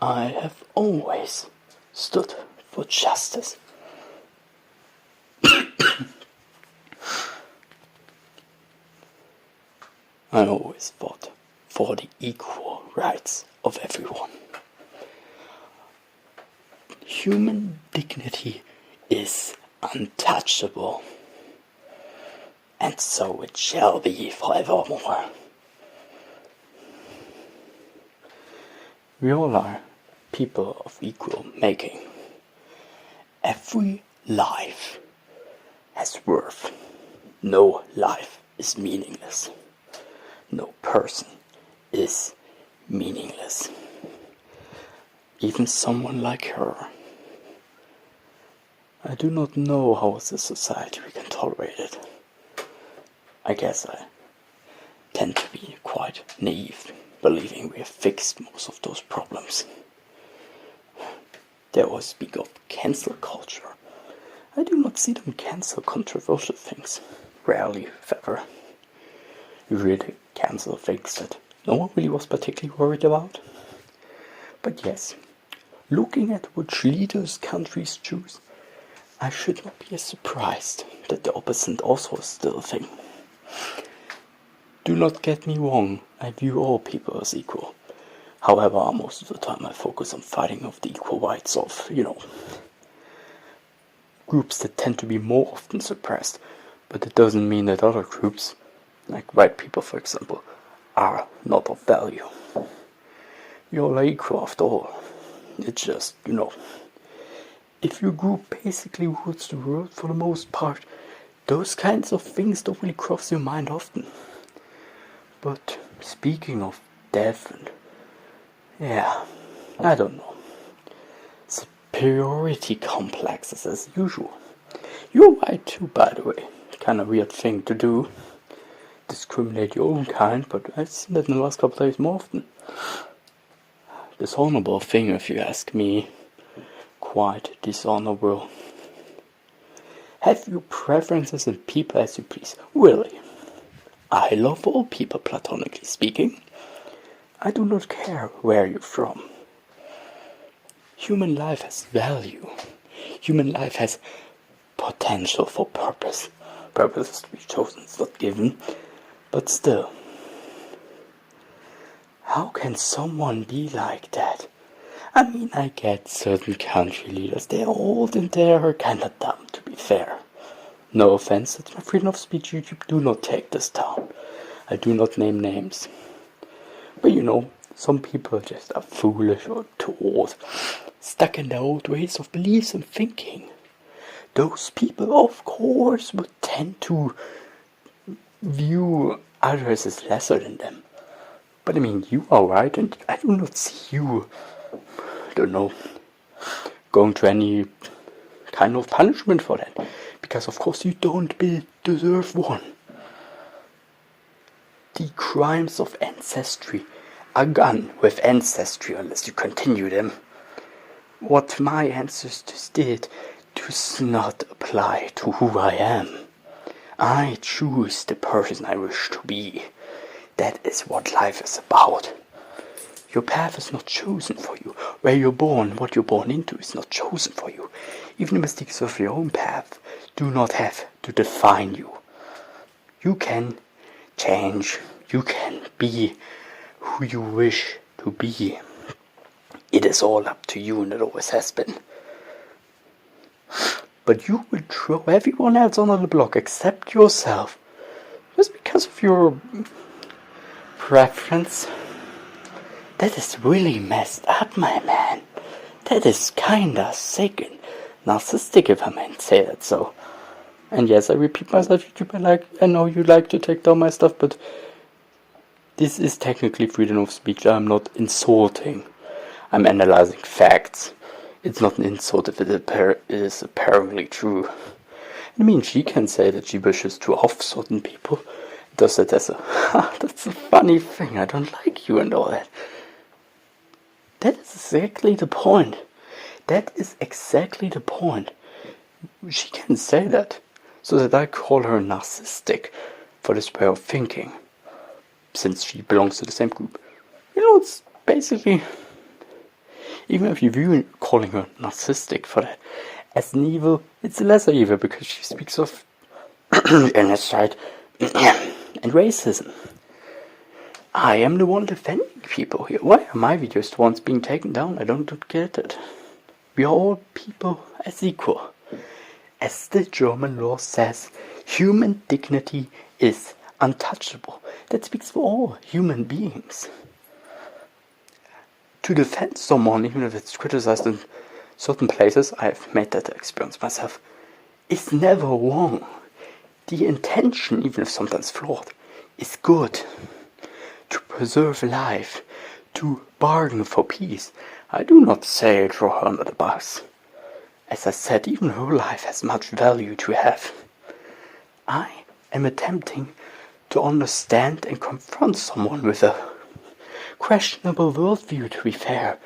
I have always stood for justice. I always fought for the equal rights of everyone. Human dignity is untouchable, and so it shall be forevermore. We all are people of equal making. Every life has worth. No life is meaningless. No person is meaningless. Even someone like her. I do not know how as a society we can tolerate it. I guess I tend to be quite naive, believing we have fixed most of those problems. They always speak of cancel culture. I do not see them cancel controversial things. Rarely, if ever. Usually they cancel things that no one really was particularly worried about. But yes, looking at which leaders countries choose, I should not be surprised that the opposite also is still a thing. Do not get me wrong, I view all people as equal. However, most of the time I focus on fighting of the equal rights of, groups that tend to be more often suppressed. But it doesn't mean that other groups, like white people for example, are not of value. We all are equal after all. It's just, if your group basically rules the world for the most part, those kinds of things don't really cross your mind often. But speaking of death and I don't know. Superiority complexes as usual. You're white too, by the way. Kind of weird thing to do. Discriminate your own kind, but I've seen that in the last couple of days more often. Dishonorable thing, if you ask me. Quite dishonorable. Have your preferences in people as you please. Really. I love all people, platonically speaking. I do not care where you're from. Human life has value. Human life has potential for purpose. Purpose is to be chosen, it's not given. But still, how can someone be like that? I mean, I get certain country leaders, they're old and they're kinda dumb, to be fair. No offense, it's my freedom of speech, YouTube, do not take this down. I do not name names. But some people just are foolish or too old, stuck in their old ways of beliefs and thinking. Those people, of course, would tend to view others as lesser than them. But I mean, you are right, and I do not see you, going to any kind of punishment for that. Because of course you don't deserve one. The crimes of ancestry are gone with ancestry unless you continue them. What my ancestors did does not apply to who I am. I choose the person I wish to be. That is what life is about. Your path is not chosen for you. Where you're born, what you're born into is not chosen for you. Even the mistakes of your own path do not have to define you. You can change. You can be who you wish to be. It is all up to you, and it always has been. But you will throw everyone else under the block except yourself, just because of your preference. That is really messed up, my man. That is kinda sick and narcissistic, if I may say that so. And yes, I repeat myself, YouTube, I know you like to take down my stuff, but this is technically freedom of speech. I'm not insulting. I'm analyzing facts. It's not an insult if it is apparently true. I mean, she can say that she wishes to off certain people. Does it as a, that's a funny thing, I don't like you and all that. That is exactly the point. That is exactly the point. She can say that, so that I call her narcissistic for this way of thinking, since she belongs to the same group. It's basically, Even if you view calling her narcissistic for that as an evil, it's a lesser evil because she speaks of genocide and racism. I am the one defending people here. Why are my videos the ones being taken down? I don't get it. We are all people as equal. As the German law says, human dignity is untouchable. That speaks for all human beings. To defend someone, even if it's criticized in certain places, I've made that experience myself, is never wrong. The intention, even if sometimes flawed, is good. To preserve life, to bargain for peace. I do not say throw her under the bus. As I said, even her life has much value to have. I am attempting to understand and confront someone with a questionable worldview, to be fair,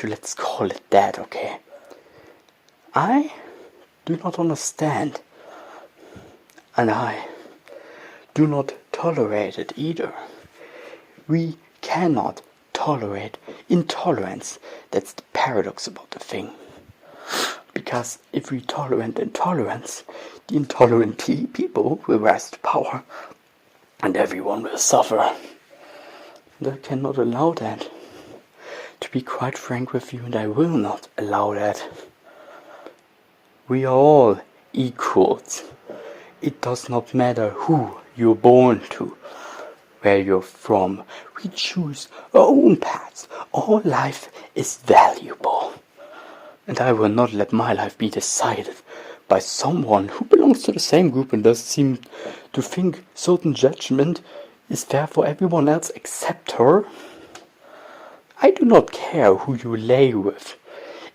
let's call it that, okay? I do not understand, and I do not tolerate it either. We cannot tolerate intolerance. That's the paradox about the thing. Because if we tolerate intolerance, the intolerant people will rise to power, and everyone will suffer. And I cannot allow that. To be quite frank with you, and I will not allow that. We are all equals. It does not matter who you're born to, where you're from. We choose our own paths. All life is valuable. And I will not let my life be decided by someone who belongs to the same group and does seem to think certain judgment is fair for everyone else except her. I do not care who you lay with.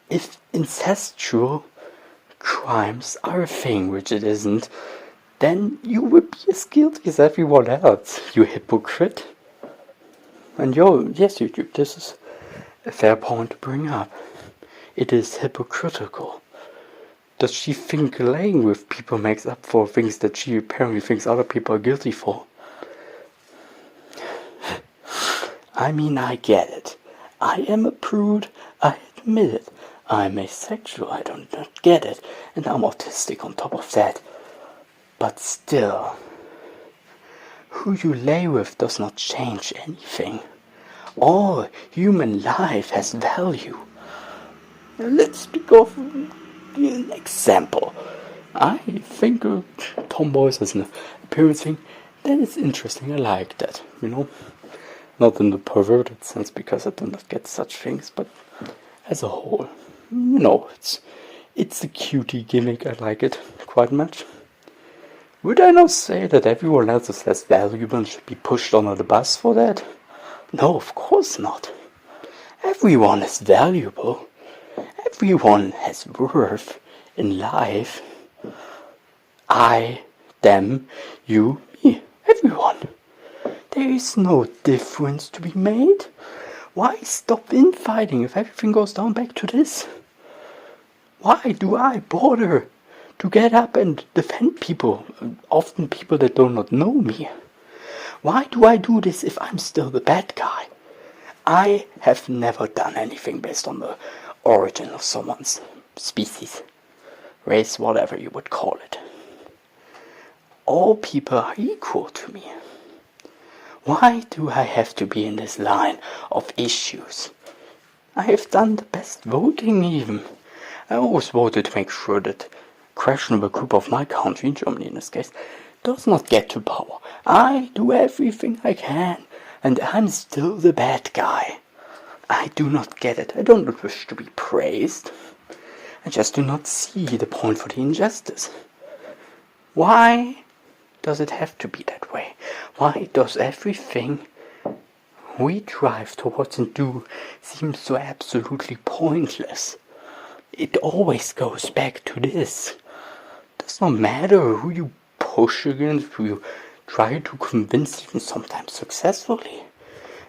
If incestual crimes are a thing, which it isn't, then you would be as guilty as everyone else, you hypocrite. And yes, YouTube, this is a fair point to bring up. It is hypocritical. Does she think laying with people makes up for things that she apparently thinks other people are guilty for? I mean, I get it. I am a prude, I admit it. I'm asexual, I don't get it. And I'm autistic on top of that. But still, who you lay with does not change anything. All human life has value. Now let's speak of an example. I think tomboys as an appearance thing, that is interesting. I like that, Not in the perverted sense, because I do not get such things, but as a whole, it's a cutie gimmick. I like it quite much. Would I not say that everyone else is less valuable and should be pushed under the bus for that? No, of course not. Everyone is valuable. Everyone has worth in life. I, them, you, me, everyone. There is no difference to be made. Why stop infighting if everything goes down back to this? Why do I bother to get up and defend people, often people that do not know me? Why do I do this if I'm still the bad guy? I have never done anything based on the origin of someone's species, race, whatever you would call it. All people are equal to me. Why do I have to be in this line of issues? I have done the best voting even. I always voted to make sure that questionable group of my country, Germany in this case, does not get to power. I do everything I can, and I'm still the bad guy. I do not get it. I don't wish to be praised. I just do not see the point for the injustice. Why does it have to be that way? Why does everything we drive towards and do seem so absolutely pointless? It always goes back to this. It does not matter who you push against, who you try to convince, even sometimes successfully.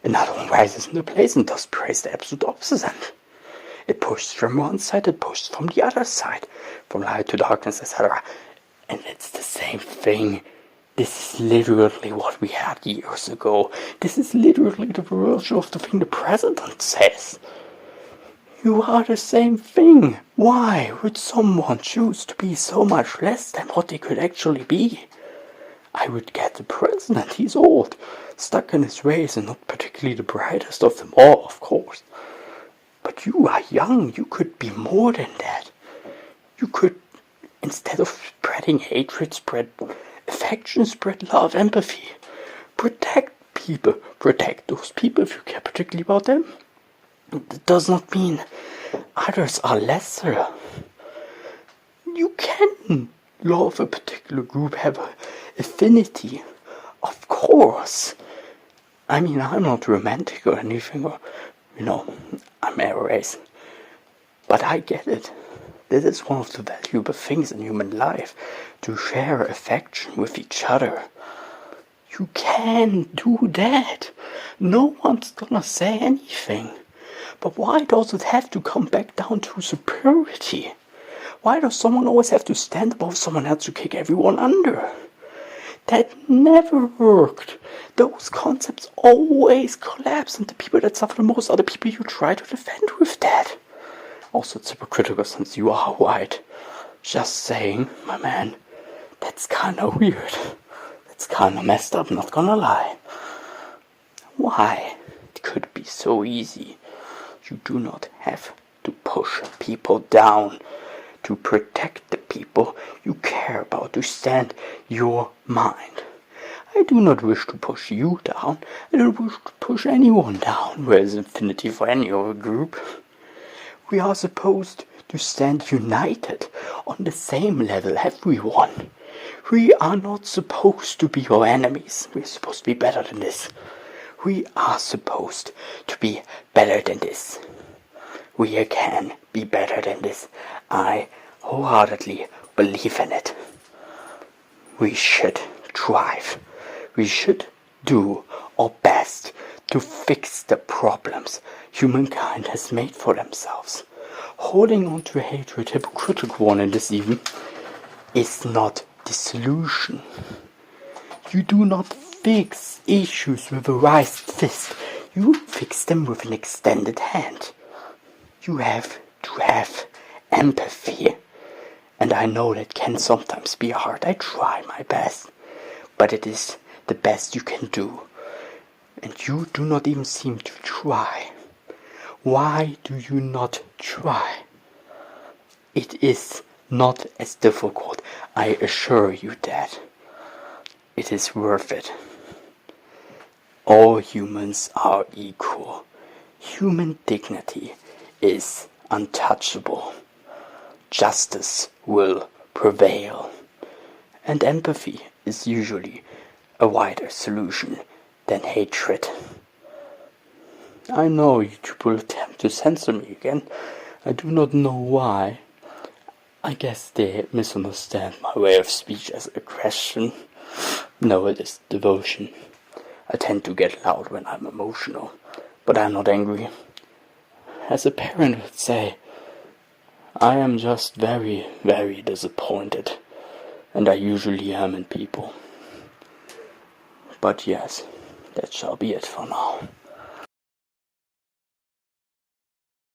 Another one rises into place and does praise the absolute opposite. It pushes from one side, it pushes from the other side, from light to darkness, etc. And it's the same thing. This is literally what we had years ago. This is literally the version of the thing the president says. You are the same thing. Why would someone choose to be so much less than what they could actually be? I would get the president. He's old, stuck in his ways, and not particularly the brightest of them all, of course. But you are young. You could be more than that. You could, instead of spreading hatred, spread affection, spread love, empathy. Protect people. Protect those people if you care particularly about them. It does not mean others are lesser. You can love a particular group, have an affinity. Of course. I mean, I'm not romantic or anything, or, I'm air race. But I get it. This is one of the valuable things in human life, to share affection with each other. You can do that. No one's gonna say anything. But why does it have to come back down to superiority? Why does someone always have to stand above someone else to kick everyone under? That never worked. Those concepts always collapse, and the people that suffer the most are the people you try to defend with that. Also, it's hypocritical since you are white. Just saying, my man, that's kinda weird. That's kinda messed up, not gonna lie. Why? It could be so easy. You do not have to push people down to protect the people you care about, to stand your mind. I do not wish to push you down. I don't wish to push anyone down. Where is infinity for any other group? We are supposed to stand united on the same level, everyone. We are not supposed to be your enemies. We're supposed to be better than this. We are supposed to be better than this. We can be better than this. I wholeheartedly believe in it. We should strive. We should do our best to fix the problems humankind has made for themselves. Holding on to hatred, hypocritical one in this even, is not the solution. You do not fix issues with a raised fist. You fix them with an extended hand. You have to have empathy. And I know that can sometimes be hard. I try my best. But it is the best you can do. And you do not even seem to try. Why do you not try? It is not as difficult. I assure you that. It is worth it. All humans are equal. Human dignity is untouchable. Justice will prevail. And empathy is usually a wider solution than hatred. I know YouTube will attempt to censor me again. I do not know why. I guess they misunderstand my way of speech as aggression. No, it is devotion. I tend to get loud when I'm emotional, but I'm not angry. As a parent would say, I am just very, very disappointed, and I usually am in people. But yes, that shall be it for now.